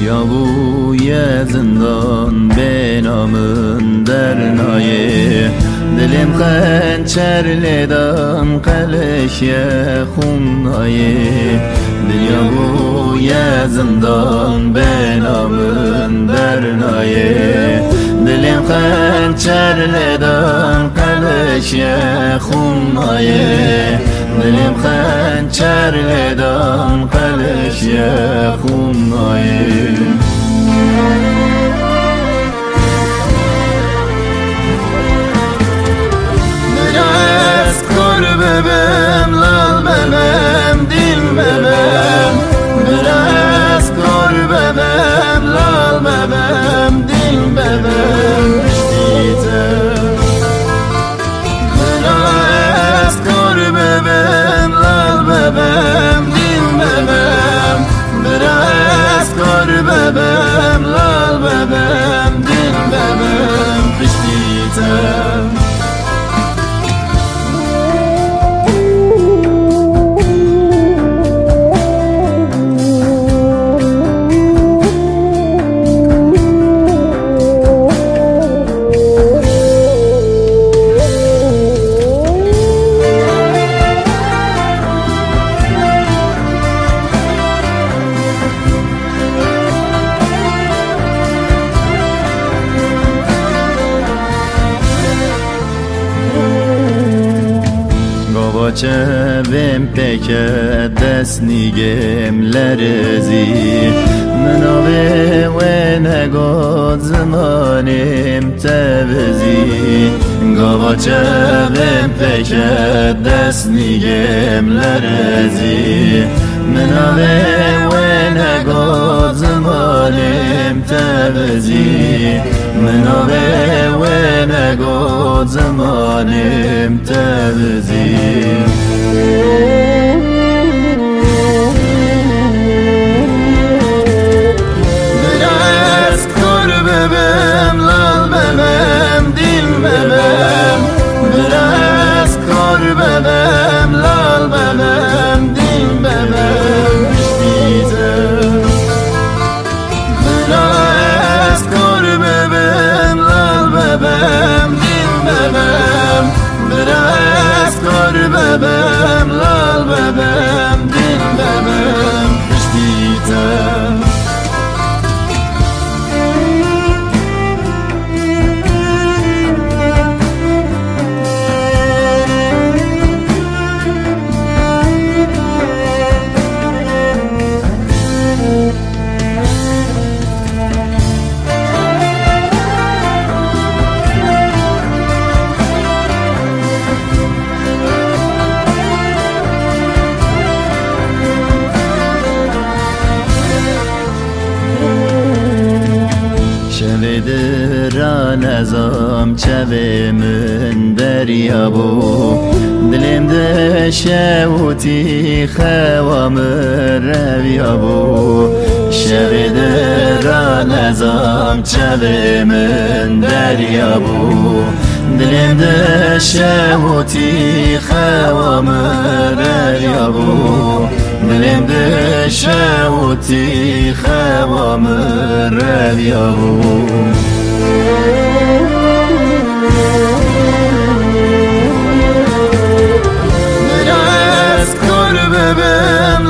یا بوی زندان به نامن در نایه دلم خنچر لیدم قلش خونایه دنیا بوی زندان به نامن در نایه دلم خنچر لیدم قلش خونایه دلم خنچر لیدم قلش خونایه ببم لال ببم دل ببم biraz kor bebem lal bebem dil bebem düştüytem biraz kor bebem lal bebem dil bebem biraz kor bebem lal bebem dil bebem düştüytem چویم پکه دست نیگم لرزی مناوی و نگاد زمانیم تبزی گاوا چویم پکه دست نیگم لرزی مناوی و نگاد زمانیم تبزی مناوی و نگاد زمانیم تبزی biraz kor bebem lal bebem dil bebem biraz kor bebem lal bebem dil bebem düştüytem biraz kor bebem lal bebem dil bebem biraz kor bebem lal bebem dil bebem düştüytem نظام چویمن دریا بو دلمده شوتی خوام رویا بو شویده را نظام چویمن دریا بو دلمده شوتی خوام رویا بو دلمده شوتی خوام رویا بو biraz kor bebem